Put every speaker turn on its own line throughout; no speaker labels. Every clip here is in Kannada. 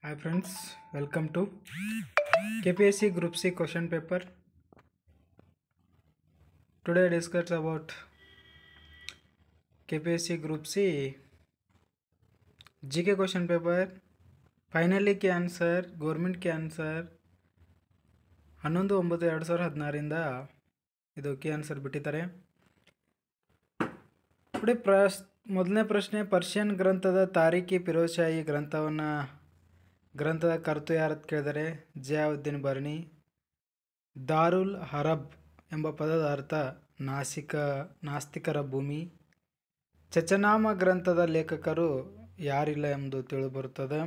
Hi friends, welcome to KPSC Group C question paper. Today I discuss about KPSC Group C GK question paper. Finally key answer, government key answer 11/9/2016 ಇದು ಕೀ ಆನ್ಸರ್ ಬಿಟ್ಟಿದ್ದಾರೆ. ನೋಡಿ ಮೊದಲನೇ ಪ್ರಶ್ನೆ, ಪರ್ಷಿಯನ್ ಗ್ರಂಥದ ತಾರೀಖಿ ಫಿರೋಜಾಯಿ ಗ್ರಂಥದ ಕರ್ತೃ ಯಾರತ್ ಕೇಳಿದರೆ ಜಿಯಾವುದ್ದೀನ್ ಬರ್ನಿ. ದಾರುಲ್ ಹರಬ್ ಎಂಬ ಪದದ ಅರ್ಥ ನಾಸ್ತಿಕರ ಭೂಮಿ. ಚಚನಾಮ ಗ್ರಂಥದ ಲೇಖಕರು ಯಾರಿಲ್ಲ ಎಂಬುದು ತಿಳಿದುಬರುತ್ತದೆ.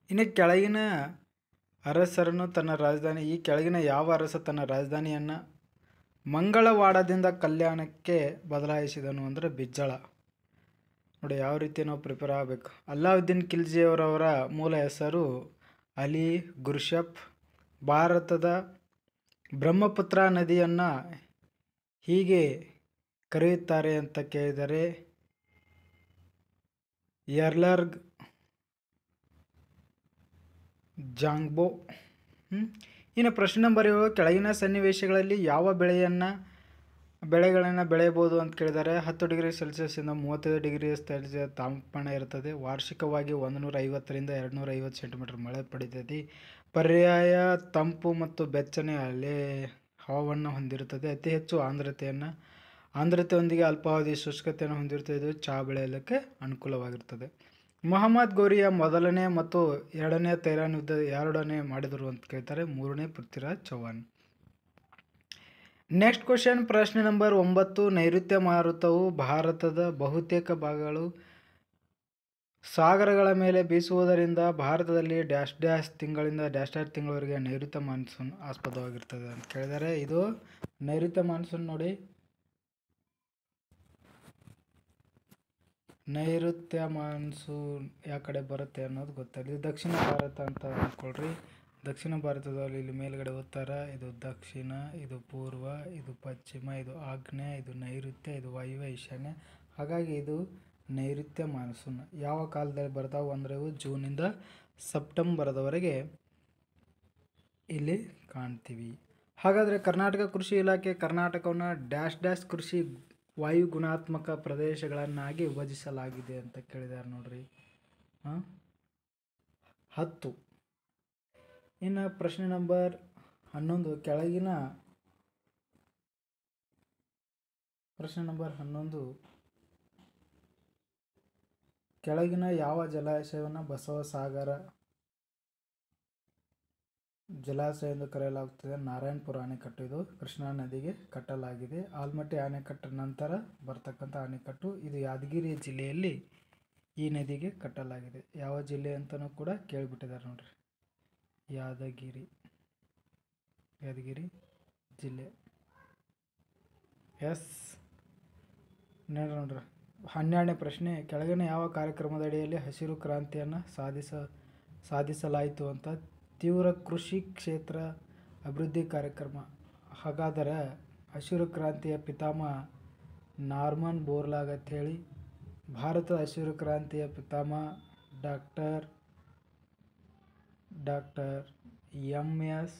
ಇನ್ನು ಕೆಳಗಿನ ಅರಸರನ್ನು ಈ ಕೆಳಗಿನ ಯಾವ ಅರಸ ತನ್ನ ರಾಜಧಾನಿಯನ್ನು ಮಂಗಳವಾಡದಿಂದ ಕಲ್ಯಾಣಕ್ಕೆ ಬದಲಾಯಿಸಿದನು ಅಂದರೆ ಬಿಜ್ಜಳ. ನೋಡಿ ಯಾವ ರೀತಿ ನಾವು ಪ್ರಿಪೇರ್ ಆಗಬೇಕು. ಅಲ್ಲಾವುದ್ದೀನ್ ಖಿಲ್ಜಿಯವರವರ ಮೂಲ ಹೆಸರು ಅಲಿ ಗುರ್ಷಪ್. ಭಾರತದ ಬ್ರಹ್ಮಪುತ್ರ ನದಿಯನ್ನು ಹೀಗೆ ಕರೆಯುತ್ತಾರೆ ಅಂತ ಕೇಳಿದರೆ ಯರ್ಲರ್ಗ್ ಜಾಂಗ್ಬೋ. ಇನ್ನು ಪ್ರಶ್ನೆ ನಂಬರ್ 7, ಕೆಳಗಿನ ಸನ್ನಿವೇಶಗಳಲ್ಲಿ ಯಾವ ಬೆಳೆಗಳನ್ನು ಬೆಳೆಯಬಹುದು ಅಂತ ಕೇಳಿದರೆ 10 ಡಿಗ್ರಿ ಸೆಲ್ಸಿಯಸ್ಸಿಂದ 35 ಡಿಗ್ರಿ ಸೆಲ್ಸಿಯಸ್ ತಾಪಮಾನ ಇರುತ್ತದೆ. ವಾರ್ಷಿಕವಾಗಿ 150ರಿಂದ 250 ಸೆಂಟಿಮೀಟರ್ ಮಳೆ ಪಡೆಯುತ್ತದೆ. ಪರ್ಯಾಯ ತಂಪು ಮತ್ತು ಬೆಚ್ಚನೆ ಹವಾವನ್ನು ಹೊಂದಿರುತ್ತದೆ. ಅತಿ ಹೆಚ್ಚು ಆರ್ದ್ರತೆಯೊಂದಿಗೆ ಅಲ್ಪಾವಧಿ ಶುಷ್ಕತೆಯನ್ನು ಹೊಂದಿರುತ್ತದೆ. ಇದು ಚಹಾ ಬೆಳೆಯಲಿಕ್ಕೆ ಅನುಕೂಲವಾಗಿರುತ್ತದೆ. ಮೊಹಮ್ಮದ್ ಘೋರಿಯ ಮೊದಲನೇ ಮತ್ತು ಎರಡನೇ ತೈರಾನ್ ಯುದ್ಧ ಯಾರೊಡನೆ ಮಾಡಿದರು ಅಂತ ಕೇಳ್ತಾರೆ, ಮೂರನೇ ಪೃಥ್ವಿರಾಜ್ ಚೌಹಾಣ್. ನೆಕ್ಸ್ಟ್ ಕ್ವಶನ್, ಪ್ರಶ್ನೆ ನಂಬರ್ 9, ನೈಋತ್ಯ ಮಾರುತವು ಭಾರತದ ಬಹುತೇಕ ಭಾಗಗಳು ಸಾಗರಗಳ ಮೇಲೆ ಬೀಸುವುದರಿಂದ ಭಾರತದಲ್ಲಿ ಡ್ಯಾಶ್ ತಿಂಗಳವರೆಗೆ ನೈಋತ್ಯ ಮಾನ್ಸೂನ್ ಆಸ್ಪದವಾಗಿರ್ತದೆ ಅಂತ ಕೇಳಿದರೆ ಇದು ನೈಋತ್ಯ ಮಾನ್ಸೂನ್. ನೋಡಿ ನೈಋತ್ಯ ಮಾನ್ಸೂನ್ ಯಾವ ಕಡೆ ಬರುತ್ತೆ ಅನ್ನೋದು ಗೊತ್ತಾಗಲಿ. ಇದು ದಕ್ಷಿಣ ಭಾರತ ಅಂತ ಅಂದ್ಕೊಳ್ರಿ. ದಕ್ಷಿಣ ಭಾರತದಲ್ಲಿ ಇಲ್ಲಿ ಮೇಲ್ಗಡೆ ಉತ್ತರ, ಇದು ದಕ್ಷಿಣ, ಇದು ಪೂರ್ವ, ಇದು ಪಶ್ಚಿಮ, ಇದು ಆಗ್ನೇಯ, ಇದು ನೈಋತ್ಯ, ಇದು ವಾಯುವ್ಯ, ಈಶಾನ್ಯ. ಹಾಗಾಗಿ ಇದು ನೈಋತ್ಯ ಮಾನ್ಸೂನ್. ಯಾವ ಕಾಲದಲ್ಲಿ ಬರ್ತಾವೆ ಅಂದರೆ ಇವು ಜೂನಿಂದ ಸೆಪ್ಟೆಂಬರ್ದವರೆಗೆ ಇಲ್ಲಿ ಕಾಣ್ತೀವಿ. ಹಾಗಾದರೆ ಕರ್ನಾಟಕ ಕೃಷಿ ಇಲಾಖೆ ಕರ್ನಾಟಕವನ್ನು ಡ್ಯಾಶ್ ಕೃಷಿ ವಾಯು ಗುಣಾತ್ಮಕ ಪ್ರದೇಶಗಳನ್ನಾಗಿ ವಿಭಜಿಸಲಾಗಿದೆ ಅಂತ ಕೇಳಿದ್ದಾರೆ ನೋಡ್ರಿ. 10. ಇನ್ನು ಪ್ರಶ್ನೆ ನಂಬರ್ 11, ಕೆಳಗಿನ ಯಾವ ಜಲಾಶಯವನ್ನು ಬಸವಸಾಗರ ಜಲಾಶಯ ಎಂದು ಕರೆಯಲಾಗುತ್ತದೆ? ನಾರಾಯಣಪುರ ಅಣೆಕಟ್ಟು. ಇದು ಕೃಷ್ಣಾ ನದಿಗೆ ಕಟ್ಟಲಾಗಿದೆ. ಆಲ್ಮಟ್ಟಿ ಅಣೆಕಟ್ಟು ನಂತರ ಬರ್ತಕ್ಕಂಥ ಅಣೆಕಟ್ಟು. ಇದು ಯಾದಗಿರಿ ಜಿಲ್ಲೆಯಲ್ಲಿ ಈ ನದಿಗೆ ಕಟ್ಟಲಾಗಿದೆ. ಯಾವ ಜಿಲ್ಲೆ ಅಂತಲೂ ಕೂಡ ಕೇಳಿಬಿಟ್ಟಿದ್ದಾರೆ ನೋಡ್ರಿ, ಯಾದಗಿರಿ ಜಿಲ್ಲೆ. ಎಸ್ ನೋಡ್ರಿ. 12ನೇ ಪ್ರಶ್ನೆ, ಕೆಳಗಿನ ಯಾವ ಕಾರ್ಯಕ್ರಮದ ಅಡಿಯಲ್ಲಿ ಹಸಿರು ಕ್ರಾಂತಿಯನ್ನು ಸಾಧಿಸಲಾಯಿತು ಅಂತ? ತೀವ್ರ ಕೃಷಿ ಕ್ಷೇತ್ರ ಅಭಿವೃದ್ಧಿ ಕಾರ್ಯಕ್ರಮ. ಹಾಗಾದರೆ ಹಸಿರು ಕ್ರಾಂತಿಯ ಪಿತಾಮಹ ನಾರ್ಮನ್ ಬೋರ್ಲಾಗ್ ಅಂತ ಹೇಳಿ, ಭಾರತದ ಹಸಿರು ಕ್ರಾಂತಿಯ ಪಿತಾಮಹ ಡಾಕ್ಟರ್ ಎಂ.ಎಸ್.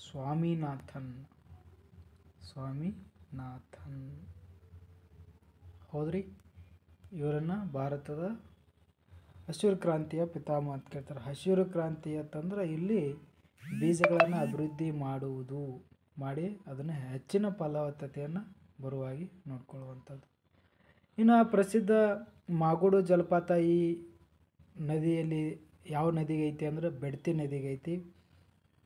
ಸ್ವಾಮಿನಾಥನ್. ಹೌದ್ರಿ, ಇವರನ್ನು ಭಾರತದ ಹಸಿರು ಕ್ರಾಂತಿಯ ಪಿತಾಮಹ ಅಂತ ಕೇಳ್ತಾರೆ. ಹಸಿರು ಕ್ರಾಂತಿ ಅಂತಂದ್ರೆ ಇಲ್ಲಿ ಬೀಜಗಳನ್ನು ಅಭಿವೃದ್ಧಿ ಮಾಡಿ ಅದನ್ನು ಹೆಚ್ಚಿನ ಫಲವತ್ತತೆಯನ್ನು ಬರುವಾಗಿ ನೋಡ್ಕೊಳ್ಳುವಂಥದ್ದು. ಇನ್ನು ಪ್ರಸಿದ್ಧ ಮಾಗುಡು ಜಲಪಾತ ಈ ನದಿಯಲ್ಲಿ ಯಾವ ನದಿಗೆ ಐತಿ ಅಂದರೆ ಬೆಡ್ತಿ ನದಿಗೆ ಐತಿ.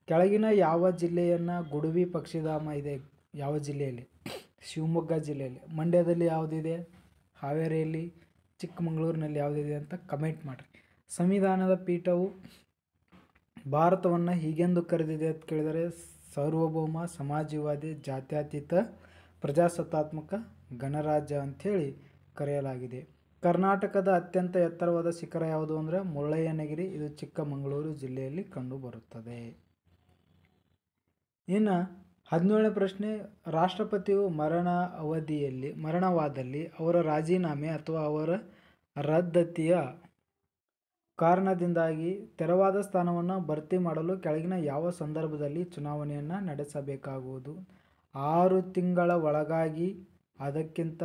ಕೆಳಗಿನ ಯಾವ ಜಿಲ್ಲೆಯನ್ನು ಗುಡುವಿ ಪಕ್ಷಿಧಾಮ ಇದೆ? ಯಾವ ಜಿಲ್ಲೆಯಲ್ಲಿ? ಶಿವಮೊಗ್ಗ ಜಿಲ್ಲೆಯಲ್ಲಿ. ಮಂಡ್ಯದಲ್ಲಿ ಯಾವುದಿದೆ? ಹಾವೇರಿಯಲ್ಲಿ. ಚಿಕ್ಕಮಗಳೂರಿನಲ್ಲಿ ಯಾವುದಿದೆ ಅಂತ ಕಮೆಂಟ್ ಮಾಡಿರಿ. ಸಂವಿಧಾನದ ಪೀಠವು ಭಾರತವನ್ನು ಹೀಗೆಂದು ಕರೆದಿದೆ ಅಂತ ಕೇಳಿದರೆ ಸಾರ್ವಭೌಮ, ಸಮಾಜವಾದಿ, ಜಾತ್ಯತೀತ, ಪ್ರಜಾಸತ್ತಾತ್ಮಕ ಗಣರಾಜ್ಯ ಅಂಥೇಳಿ ಕರೆಯಲಾಗಿದೆ. ಕರ್ನಾಟಕದ ಅತ್ಯಂತ ಎತ್ತರವಾದ ಶಿಖರ ಯಾವುದು ಅಂದರೆ ಮುಳ್ಳಯ್ಯನಗಿರಿ. ಇದು ಚಿಕ್ಕಮಗಳೂರು ಜಿಲ್ಲೆಯಲ್ಲಿ ಕಂಡುಬರುತ್ತದೆ. ಇನ್ನು 17ನೇ ಪ್ರಶ್ನೆ, ರಾಷ್ಟ್ರಪತಿಯು ಮರಣವಾದಲ್ಲಿ ಅವರ ರಾಜೀನಾಮೆ ಅಥವಾ ಅವರ ರದ್ದತಿಯ ಕಾರಣದಿಂದಾಗಿ ತೆರವಾದ ಸ್ಥಾನವನ್ನು ಭರ್ತಿ ಮಾಡಲು ಕೆಳಗಿನ ಯಾವ ಸಂದರ್ಭದಲ್ಲಿ ಚುನಾವಣೆಯನ್ನು ನಡೆಸಬೇಕಾಗುವುದು? 6 ತಿಂಗಳ ಒಳಗಾಗಿ, ಅದಕ್ಕಿಂತ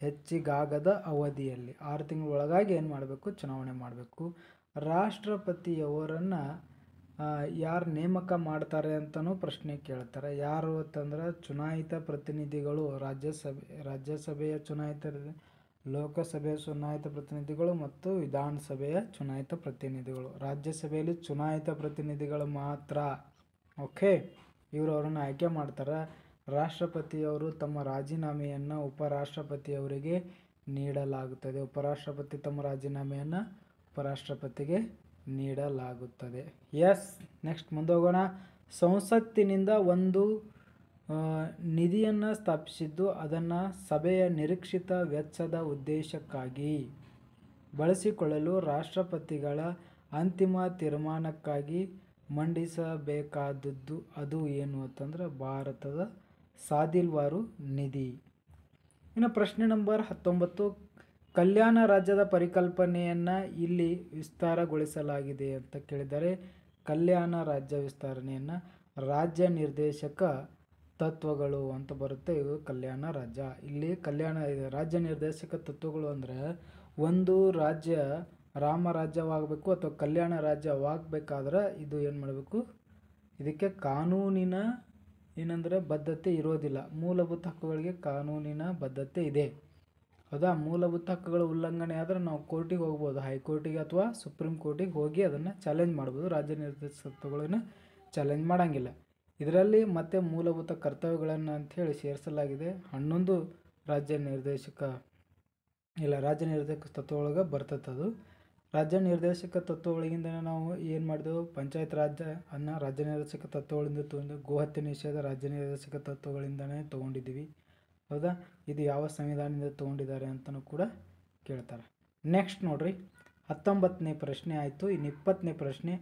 ಹೆಚ್ಚಿಗಾಗದ ಅವಧಿಯಲ್ಲಿ. 6 ತಿಂಗಳ ಒಳಗಾಗಿ ಏನು ಮಾಡಬೇಕು? ಚುನಾವಣೆ ಮಾಡಬೇಕು. ರಾಷ್ಟ್ರಪತಿಯವರನ್ನು ಯಾರು ನೇಮಕ ಮಾಡ್ತಾರೆ ಅಂತಲೂ ಪ್ರಶ್ನೆ ಕೇಳ್ತಾರೆ. ಯಾರು ಅಂತಂದ್ರೆ ಚುನಾಯಿತ ಪ್ರತಿನಿಧಿಗಳು, ರಾಜ್ಯಸಭೆಯ ಚುನಾಯಿತ, ಲೋಕಸಭೆಯ ಚುನಾಯಿತ ಪ್ರತಿನಿಧಿಗಳು ಮತ್ತು ವಿಧಾನಸಭೆಯ ಚುನಾಯಿತ ಪ್ರತಿನಿಧಿಗಳು. ರಾಜ್ಯಸಭೆಯಲ್ಲಿ ಚುನಾಯಿತ ಪ್ರತಿನಿಧಿಗಳು ಮಾತ್ರ. ಓಕೆ, ಇವರು ಅವರನ್ನು ಆಯ್ಕೆ ಮಾಡ್ತಾರೆ. ರಾಷ್ಟ್ರಪತಿಯವರು ತಮ್ಮ ರಾಜೀನಾಮೆಯನ್ನು ಉಪರಾಷ್ಟ್ರಪತಿಯವರಿಗೆ ನೀಡಲಾಗುತ್ತದೆ. ಉಪರಾಷ್ಟ್ರಪತಿ ತಮ್ಮ ರಾಜೀನಾಮೆಯನ್ನು ಉಪರಾಷ್ಟ್ರಪತಿಗೆ ನೀಡಲಾಗುತ್ತದೆ. S, next ಮುಂದೋಗೋಣ. ಸಂಸತ್ತಿನಿಂದ ಒಂದು ನಿಧಿಯನ್ನು ಸ್ಥಾಪಿಸಿದ್ದು ಅದನ್ನು ಸಭೆಯ ನಿರೀಕ್ಷಿತ ವೆಚ್ಚದ ಉದ್ದೇಶಕ್ಕಾಗಿ ಬಳಸಿಕೊಳ್ಳಲು ರಾಷ್ಟ್ರಪತಿಗಳ ಅಂತಿಮ ತೀರ್ಮಾನಕ್ಕಾಗಿ ಮಂಡಿಸಬೇಕಾದದ್ದು ಅದು ಏನು ಅಂತಂದ್ರೆ ಭಾರತದ ಸಾದಿಲ್ವಾರು ನಿಧಿ. ಇನ್ನು ಪ್ರಶ್ನೆ ನಂಬರ್ 19, ಕಲ್ಯಾಣ ರಾಜ್ಯದ ಪರಿಕಲ್ಪನೆಯನ್ನು ಇಲ್ಲಿ ವಿಸ್ತಾರಗೊಳಿಸಲಾಗಿದೆ ಅಂತ ಕೇಳಿದರೆ ಕಲ್ಯಾಣ ರಾಜ್ಯ ವಿಸ್ತರಣೆಯನ್ನು ರಾಜ್ಯ ನಿರ್ದೇಶಕ ತತ್ವಗಳು ಅಂತ ಬರುತ್ತೆ. ಇದು ಕಲ್ಯಾಣ ರಾಜ್ಯ. ಇಲ್ಲಿ ರಾಜ್ಯ ನಿರ್ದೇಶಕ ತತ್ವಗಳು ಅಂದರೆ ಒಂದು ರಾಜ್ಯ ರಾಮರಾಜ್ಯವಾಗಬೇಕು ಅಥವಾ ಕಲ್ಯಾಣ ರಾಜ್ಯವಾಗಬೇಕಾದ್ರೆ ಇದು ಏನು ಮಾಡಬೇಕು? ಇದಕ್ಕೆ ಕಾನೂನಿನ ಏನಂದರೆ ಬದ್ಧತೆ ಇರೋದಿಲ್ಲ. ಮೂಲಭೂತ ಹಕ್ಕುಗಳಿಗೆ ಕಾನೂನಿನ ಬದ್ಧತೆ ಇದೆ. ಹೌದಾ? ಮೂಲಭೂತ ಹಕ್ಕುಗಳ ಉಲ್ಲಂಘನೆ ಆದರೆ ನಾವು ಕೋರ್ಟಿಗೆ ಹೋಗ್ಬೋದು, ಹೈಕೋರ್ಟಿಗೆ ಅಥವಾ ಸುಪ್ರೀಂ ಕೋರ್ಟಿಗೆ ಹೋಗಿ ಅದನ್ನು ಚಾಲೆಂಜ್ ಮಾಡ್ಬೋದು. ರಾಜ್ಯ ನಿರ್ದೇಶಕ ತತ್ವಗಳನ್ನು ಚಾಲೆಂಜ್ ಮಾಡೋಂಗಿಲ್ಲ. ಇದರಲ್ಲಿ ಮತ್ತೆ ಮೂಲಭೂತ ಕರ್ತವ್ಯಗಳನ್ನು ಅಂಥೇಳಿ ಸೇರಿಸಲಾಗಿದೆ. 11 ರಾಜ್ಯ ನಿರ್ದೇಶಕ ತತ್ವ ಒಳಗೆ ಬರ್ತದೆ. ರಾಜ್ಯ ನಿರ್ದೇಶಕ ತತ್ವ ಒಳಗಿಂದ ನಾವು ಏನು ಮಾಡಿದೆವು? ಪಂಚಾಯತ್ ರಾಜ್ ಅನ್ನು ರಾಜ್ಯ ನಿರ್ದೇಶಕ ತತ್ವಗಳಿಂದ ತೊಗೊಂಡು, ಗೋಹತ್ಯೆ ನಿಷೇಧ ರಾಜ್ಯ ನಿರ್ದೇಶಕ ತತ್ವಗಳಿಂದನೇ ತೊಗೊಂಡಿದ್ದೀವಿ. ಹೌದಾ? ಇದು ಯಾವ ಸಂವಿಧಾನದಿಂದ ತೊಗೊಂಡಿದ್ದಾರೆ ಅಂತಲೂ ಕೂಡ ಕೇಳ್ತಾರೆ. ನೆಕ್ಸ್ಟ್ ನೋಡ್ರಿ, 19ನೇ ಪ್ರಶ್ನೆ ಆಯಿತು. ಇನ್ನು 20ನೇ ಪ್ರಶ್ನೆ,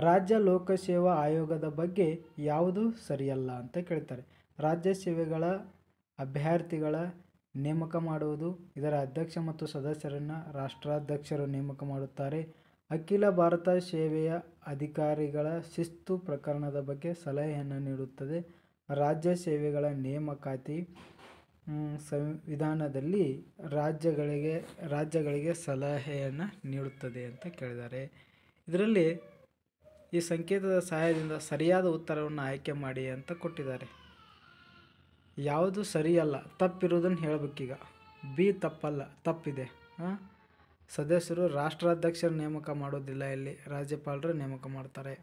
ರಾಜ್ಯ ಲೋಕಸೇವಾ ಆಯೋಗದ ಬಗ್ಗೆ ಯಾವುದು ಸರಿಯಲ್ಲ ಅಂತ ಕೇಳ್ತಾರೆ. ರಾಜ್ಯ ಸೇವೆಗಳ ಅಭ್ಯರ್ಥಿಗಳ ನೇಮಕ ಮಾಡುವುದು, ಇದರ ಅಧ್ಯಕ್ಷ ಮತ್ತು ಸದಸ್ಯರನ್ನು ರಾಷ್ಟ್ರಾಧ್ಯಕ್ಷರು ನೇಮಕ ಮಾಡುತ್ತಾರೆ. ಅಖಿಲ ಭಾರತ ಸೇವೆಯ ಅಧಿಕಾರಿಗಳ ಶಿಸ್ತು ಪ್ರಕರಣದ ಬಗ್ಗೆ ಸಲಹೆಯನ್ನು ನೀಡುತ್ತದೆ. ರಾಜ್ಯ ಸೇವೆಗಳ ನೇಮಕಾತಿ ಸಂವಿಧಾನದಲ್ಲಿ ರಾಜ್ಯಗಳಿಗೆ ಸಲಹೆಯನ್ನು ನೀಡುತ್ತದೆ ಅಂತ ಕೇಳಿದ್ದಾರೆ. ಇದರಲ್ಲಿ ಈ ಸಂಕೇತದ ಸಹಾಯದಿಂದ ಸರಿಯಾದ ಉತ್ತರವನ್ನು ಆಯ್ಕೆ ಮಾಡಿ ಅಂತ ಕೊಟ್ಟಿದ್ದಾರೆ. ಯಾವುದು ಸರಿಯಲ್ಲ, ತಪ್ಪಿರುವುದನ್ನು ಹೇಳಬೇಕೀಗ. ಬಿ ತಪ್ಪಲ್ಲ, ತಪ್ಪಿದೆ. ಸದಸ್ಯರು ರಾಷ್ಟ್ರಾಧ್ಯಕ್ಷರ ನೇಮಕ ಮಾಡೋದಿಲ್ಲ, ಇಲ್ಲಿ ರಾಜ್ಯಪಾಲರು ನೇಮಕ ಮಾಡ್ತಾರೆ.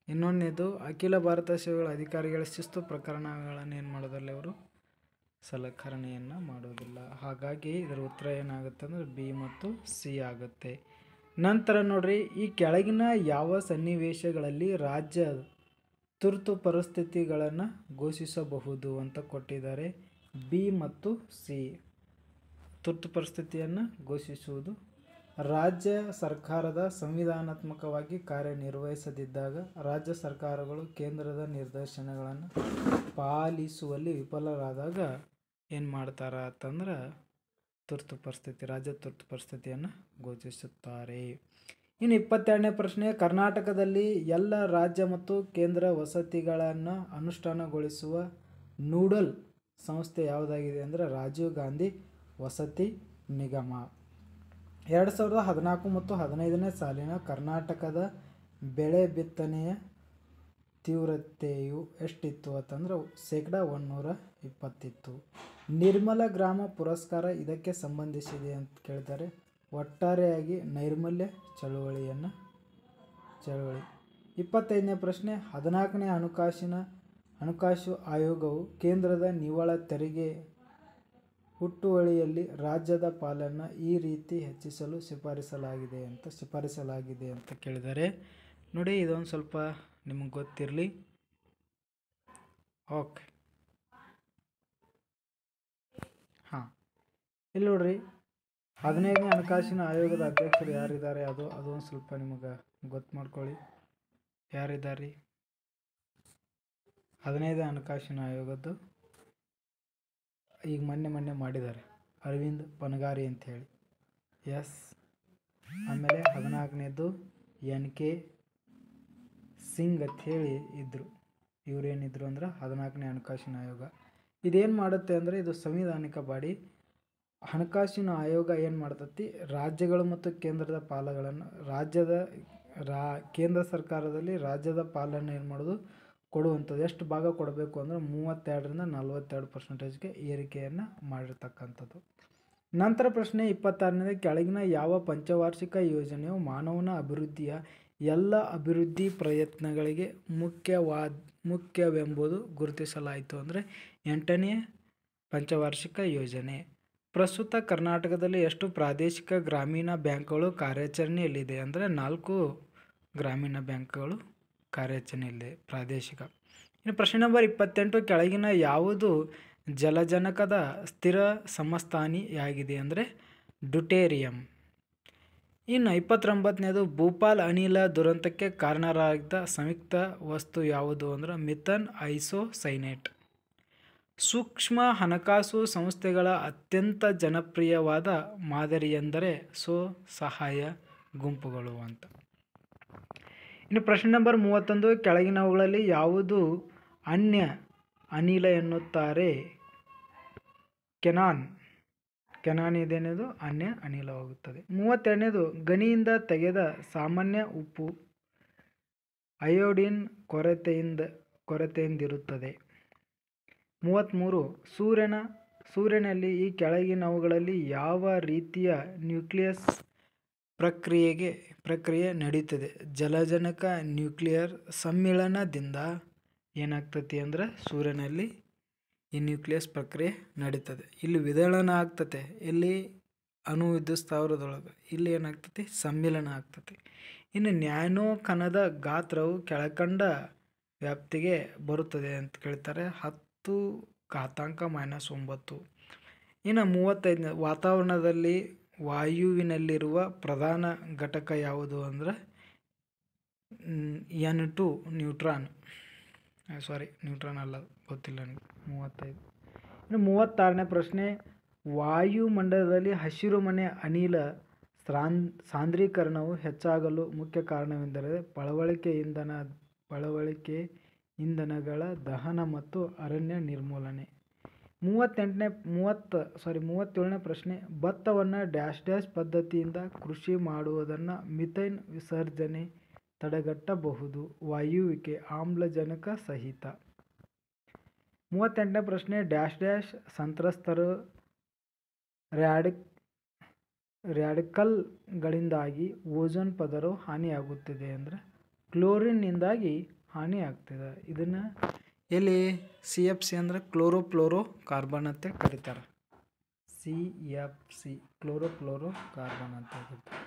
ಇನ್ನೊಂದನೇದು ಅಖಿಲ ಭಾರತ ಸೇವೆಗಳ ಅಧಿಕಾರಿಗಳ ಶಿಸ್ತು ಪ್ರಕರಣಗಳನ್ನು ಏನು ಮಾಡೋದಿಲ್ಲ, ಅವರು ಸಲಕರಣೆಯನ್ನು ಮಾಡೋದಿಲ್ಲ. ಹಾಗಾಗಿ ಇದರ ಉತ್ತರ ಏನಾಗುತ್ತೆ ಅಂದರೆ ಬಿ ಮತ್ತು ಸಿ ಆಗುತ್ತೆ. ನಂತರ ನೋಡ್ರಿ, ಈ ಕೆಳಗಿನ ಯಾವ ಸನ್ನಿವೇಶಗಳಲ್ಲಿ ರಾಜ್ಯ ತುರ್ತು ಪರಿಸ್ಥಿತಿಗಳನ್ನು ಘೋಷಿಸಬಹುದು ಅಂತ ಕೊಟ್ಟಿದ್ದಾರೆ. ಬಿ ಮತ್ತು ಸಿ. ತುರ್ತು ಪರಿಸ್ಥಿತಿಯನ್ನು ಘೋಷಿಸುವುದು ರಾಜ್ಯ ಸರ್ಕಾರದ ಸಂವಿಧಾನಾತ್ಮಕವಾಗಿ ಕಾರ್ಯನಿರ್ವಹಿಸದಿದ್ದಾಗ ರಾಜ್ಯ ಸರ್ಕಾರಗಳು ಕೇಂದ್ರದ ನಿರ್ದೇಶನಗಳನ್ನು ಪಾಲಿಸುವಲ್ಲಿ ವಿಫಲರಾದಾಗ ಏನು ಮಾಡ್ತಾರ ಅಂತಂದ್ರೆ ರಾಜ್ಯ ತುರ್ತು ಪರಿಸ್ಥಿತಿಯನ್ನು ಘೋಷಿಸುತ್ತಾರೆ. ಇನ್ನು 22ನೇ ಪ್ರಶ್ನೆ, ಕರ್ನಾಟಕದಲ್ಲಿ ಎಲ್ಲ ರಾಜ್ಯ ಮತ್ತು ಕೇಂದ್ರ ವಸತಿಗಳನ್ನು ಅನುಷ್ಠಾನಗೊಳಿಸುವ ನೂಡಲ್ ಸಂಸ್ಥೆ ಯಾವುದಾಗಿದೆ ಅಂದರೆ ರಾಜೀವ್ ಗಾಂಧಿ ವಸತಿ ನಿಗಮ. 2014 ಮತ್ತು 15ನೇ ಸಾಲಿನ ಕರ್ನಾಟಕದ ಬೆಳೆ ಬಿತ್ತನೆಯ ತೀವ್ರತೆಯು ಎಷ್ಟಿತ್ತು ಅಂತಂದ್ರೆ 120% ಇತ್ತು. ನಿರ್ಮಲ ಗ್ರಾಮ ಪುರಸ್ಕಾರ ಇದಕ್ಕೆ ಸಂಬಂಧಿಸಿದೆ ಅಂತ ಕೇಳ್ತಾರೆ. ಒಟ್ಟಾರೆಯಾಗಿ ನೈರ್ಮಲ್ಯ ಚಳವಳಿ. 25ನೇ ಪ್ರಶ್ನೆ, 14ನೇ ಹಣಕಾಸು ಆಯೋಗವು ಕೇಂದ್ರದ ನಿವ್ವಳ ತೆರಿಗೆ ಹುಟ್ಟುವಳಿಯಲ್ಲಿ ರಾಜ್ಯದ ಪಾಲನ್ನು ಈ ರೀತಿ ಹೆಚ್ಚಿಸಲು ಶಿಫಾರಿಸಲಾಗಿದೆ ಅಂತ ಕೇಳಿದ್ದಾರೆ. ನೋಡಿ, ಇದೊಂದು ಸ್ವಲ್ಪ ನಿಮಗೆ ಗೊತ್ತಿರಲಿ. ಓಕೆ, ಇಲ್ಲಿ ನೋಡ್ರಿ, 15ನೇ ಹಣಕಾಸಿನ ಆಯೋಗದ ಅಧ್ಯಕ್ಷರು ಯಾರಿದ್ದಾರೆ ಅದೊಂದು ಸ್ವಲ್ಪ ನಿಮಗೆ ಗೊತ್ತು ಮಾಡ್ಕೊಳ್ಳಿ. ಯಾರಿದ್ದಾರೆ 15ನೇ ಹಣಕಾಸಿನ ಆಯೋಗದ್ದು? ಈಗ ಮೊನ್ನೆ ಮಾಡಿದ್ದಾರೆ, ಅರವಿಂದ್ ಪನಗಾರಿ ಅಂಥೇಳಿ. ಎಸ್. ಆಮೇಲೆ 14ನೇದು NK ಸಿಂಗ್ ಅಂಥೇಳಿ ಇದ್ದರು. ಇವರೇನಿದ್ರು ಅಂದ್ರೆ 14ನೇ ಹಣಕಾಸಿನ ಆಯೋಗ. ಇದೇನು ಮಾಡುತ್ತೆ ಅಂದರೆ ಇದು ಸಂವಿಧಾನಿಕ ಬಾಡಿ. ಹಣಕಾಸಿನ ಆಯೋಗ ಏನು ಮಾಡ್ತತಿ, ರಾಜ್ಯಗಳು ಮತ್ತು ಕೇಂದ್ರದ ಪಾಲುಗಳನ್ನು ಕೇಂದ್ರ ಸರ್ಕಾರದಲ್ಲಿ ರಾಜ್ಯದ ಪಾಲನ್ನು ಏನು ಮಾಡೋದು, ಕೊಡುವಂಥದ್ದು. ಎಷ್ಟು ಭಾಗ ಕೊಡಬೇಕು ಅಂದರೆ 32ರಿಂದ 42%ಗೆ ಏರಿಕೆಯನ್ನು ಮಾಡಿರ್ತಕ್ಕಂಥದ್ದು. ನಂತರ ಪ್ರಶ್ನೆ 26ನೇದು, ಕೆಳಗಿನ ಯಾವ ಪಂಚವಾರ್ಷಿಕ ಯೋಜನೆಯು ಮಾನವನ ಅಭಿವೃದ್ಧಿಯ ಎಲ್ಲ ಅಭಿವೃದ್ಧಿ ಪ್ರಯತ್ನಗಳಿಗೆ ಮುಖ್ಯವೆಂಬುದು ಗುರುತಿಸಲಾಯಿತು ಅಂದರೆ 8ನೇ ಪಂಚವಾರ್ಷಿಕ ಯೋಜನೆ. ಪ್ರಸ್ತುತ ಕರ್ನಾಟಕದಲ್ಲಿ ಎಷ್ಟು ಪ್ರಾದೇಶಿಕ ಗ್ರಾಮೀಣ ಬ್ಯಾಂಕ್ಗಳು ಕಾರ್ಯಾಚರಣೆಯಲ್ಲಿದೆ ಅಂದರೆ 4 ಗ್ರಾಮೀಣ ಬ್ಯಾಂಕ್ಗಳು ಕಾರ್ಯಾಚರಣೆಯಲ್ಲಿದೆ ಪ್ರಾದೇಶಿಕ. ಇನ್ನು ಪ್ರಶ್ನೆ ನಂಬರ್ 28, ಕೆಳಗಿನ ಯಾವುದು ಜಲಜನಕದ ಸ್ಥಿರ ಸಮಸ್ಥಾನಿಯಾಗಿದೆ ಅಂದರೆ ಡ್ಯೂಟೇರಿಯಂ. ಇನ್ನು 29ನೇದು, ಭೂಪಾಲ್ ಅನಿಲ ದುರಂತಕ್ಕೆ ಕಾರಣರಾದ ಸಂಯುಕ್ತ ವಸ್ತು ಯಾವುದು ಅಂದರೆ ಮಿಥೇನ್ ಐಸೋಸೈನೇಟ್. ಸೂಕ್ಷ್ಮ ಹಣಕಾಸು ಸಂಸ್ಥೆಗಳ ಅತ್ಯಂತ ಜನಪ್ರಿಯವಾದ ಮಾದರಿಯೆಂದರೆ ಸ್ವಸಹಾಯ ಗುಂಪುಗಳು ಅಂತ. ಇನ್ನು ಪ್ರಶ್ನೆ ನಂಬರ್ 31, ಕೆಳಗಿನವುಗಳಲ್ಲಿ ಯಾವುದು ಅನ್ಯ ಅನಿಲ ಎನ್ನುತ್ತಾರೆ. ಕೆನಾನ್ ಇದೇನಿದು ಅನ್ಯ ಅನಿಲವಾಗುತ್ತದೆ. 32ನೇದು, ಗಣಿಯಿಂದ ತೆಗೆದ ಸಾಮಾನ್ಯ ಉಪ್ಪು ಅಯೋಡಿನ್ ಕೊರತೆಯಿಂದಿರುತ್ತದೆ. 33, ಸೂರ್ಯನಲ್ಲಿ ಈ ಕೆಳಗಿನವುಗಳಲ್ಲಿ ಯಾವ ರೀತಿಯ ನ್ಯೂಕ್ಲಿಯಸ್ ಪ್ರಕ್ರಿಯೆ ನಡೆಯುತ್ತದೆ. ಜಲಜನಕ ನ್ಯೂಕ್ಲಿಯರ್ ಸಮ್ಮಿಳನದಿಂದ ಏನಾಗ್ತತಿ ಅಂದರೆ ಸೂರ್ಯನಲ್ಲಿ ಈ ನ್ಯೂಕ್ಲಿಯಸ್ ಪ್ರಕ್ರಿಯೆ ನಡೀತದೆ. ಇಲ್ಲಿ ವಿದಳನ ಆಗ್ತತೆ, ಇಲ್ಲಿ ಅಣು ವಿದ್ಯುತ್ ಸ್ಥಾವರದೊಳಗೆ, ಇಲ್ಲಿ ಏನಾಗ್ತತಿ ಸಮ್ಮಿಳನ ಆಗ್ತತಿ. ಇನ್ನು ನ್ಯಾನೋ ಕಣದ ಗಾತ್ರವು ಕೆಳಕಂಡ ವ್ಯಾಪ್ತಿಗೆ ಬರುತ್ತದೆ ಅಂತ ಕೇಳ್ತಾರೆ, 10⁻⁻⁹. ಇನ್ನು 35, ವಾತಾವರಣದಲ್ಲಿ ವಾಯುವಿನಲ್ಲಿರುವ ಪ್ರಧಾನ ಘಟಕ ಯಾವುದು ಅಂದರೆ N2 ನ್ಯೂಟ್ರಾನ್ ಅಲ್ಲ, ಗೊತ್ತಿಲ್ಲ ನನಗೆ. 35. ಇನ್ನು 36ನೇ ಪ್ರಶ್ನೆ, ವಾಯುಮಂಡಲದಲ್ಲಿ ಹಸಿರುಮನೆ ಅನಿಲ ಸಾಂದ್ರೀಕರಣವು ಹೆಚ್ಚಾಗಲು ಮುಖ್ಯ ಕಾರಣವೆಂದರೆ ಬಳವಳಿಕೆ ಇಂಧನಗಳ ದಹನ ಮತ್ತು ಅರಣ್ಯ ನಿರ್ಮೂಲನೆ. 37ನೇ ಪ್ರಶ್ನೆ, ಭತ್ತವನ್ನು ಡ್ಯಾಶ್ ಪದ್ಧತಿಯಿಂದ ಕೃಷಿ ಮಾಡುವುದನ್ನು ಮಿಥೇನ್ ವಿಸರ್ಜನೆ ತಡೆಗಟ್ಟಬಹುದು. ವಾಯುವಿಕೆ ಆಮ್ಲಜನಕ ಸಹಿತ. 38ನೇ ಪ್ರಶ್ನೆ, ಡ್ಯಾಶ್ ಸಂತ್ರಸ್ತರು ರ್ಯಾಡಿಕಲ್ಗಳಿಂದಾಗಿ ಓಝೋನ್ ಪದರವು ಹಾನಿಯಾಗುತ್ತದೆ ಅಂದರೆ ಕ್ಲೋರಿನ್ನಿಂದಾಗಿ ಹಾನಿಯಾಗ್ತದೆ. ಇದನ್ನು ಎಲ್ಲಿ CFC ಅಂದರೆ ಕ್ಲೋರೋಫ್ಲೋರೋ ಕಾರ್ಬನ್ ಅಂತ ಕರೀತಾರೆ. CFC ಕ್ಲೋರೋಫ್ಲೋರೋಕಾರ್ಬನ್ ಅಂತ ಕರೀತಾರೆ.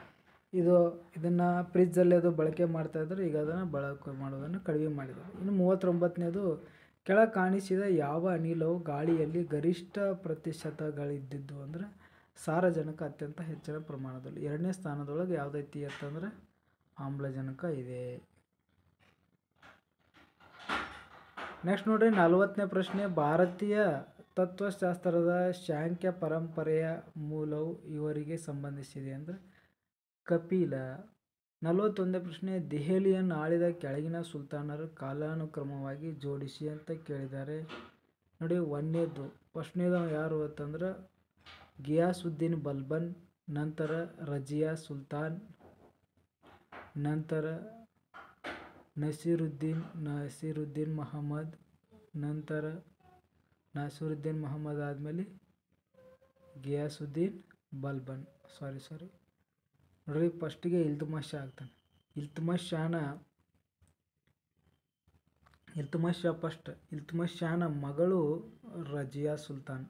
ಇದನ್ನು ಫ್ರಿಜ್ಜಲ್ಲಿ ಅದು ಬಳಕೆ ಮಾಡ್ತಾಯಿದ್ರು, ಈಗ ಅದನ್ನು ಬಳಕೆ ಮಾಡೋದನ್ನು ಕಡಿಮೆ ಮಾಡಿದ್ದಾರೆ. ಇನ್ನು 39ನೇದು, ಕೆಳ ಕಾಣಿಸಿದ ಯಾವ ಅನಿಲವು ಗಾಳಿಯಲ್ಲಿ ಗರಿಷ್ಠ ಪ್ರತಿಶತಗಳಿದ್ದು ಅಂದರೆ ಸಾರಜನಕ ಅತ್ಯಂತ ಹೆಚ್ಚಿನ ಪ್ರಮಾಣದಲ್ಲಿ. 2ನೇ ಸ್ಥಾನದೊಳಗೆ ಯಾವುದೈತಿ ಅಂತಂದರೆ ಆಮ್ಲಜನಕ ಇದೆ. ನೆಕ್ಸ್ಟ್ ನೋಡ್ರಿ 40ನೇ ಪ್ರಶ್ನೆ, ಭಾರತೀಯ ತತ್ವಶಾಸ್ತ್ರದ ಶಾಕ್ಯ ಪರಂಪರೆಯ ಮೂಲವು ಇವರಿಗೆ ಸಂಬಂಧಿಸಿದೆ ಅಂದರೆ ಕಪಿಲ. 41ನೇ ಪ್ರಶ್ನೆ, ದೆಹಲಿಯನ್ನು ಆಳಿದ ಕೆಳಗಿನ ಸುಲ್ತಾನರು ಕಾಲಾನುಕ್ರಮವಾಗಿ ಜೋಡಿಸಿ ಅಂತ ಕೇಳಿದ್ದಾರೆ. ನೋಡಿ, ಫಸ್ಟ್ನೇದು ಯಾರು ಅಂತಂದ್ರೆ ಗಿಯಾಸುದ್ದೀನ್ ಬಲ್ಬನ್, ನಂತರ ರಜಿಯಾ ಸುಲ್ತಾನ್, ನಂತರ ನಸೀರುದ್ದೀನ್ ಮಹಮ್ಮದ್, ನಂತರ ನಸೀರುದ್ದೀನ್ ಮಹಮ್ಮದ್ ಆದಮೇಲೆ ಗಿಯಾಸುದ್ದೀನ್ ಬಲ್ಬನ್. ಸಾರಿ ನೋಡ್ರಿ, ಫಸ್ಟಿಗೆ ಇಲ್ತುಮಷ್ ಶಾ ಆಗ್ತಾನೆ. ಇಲ್ತುಮಷ್ ಶಾನ ಮಗಳು ರಜಿಯಾ ಸುಲ್ತಾನ್.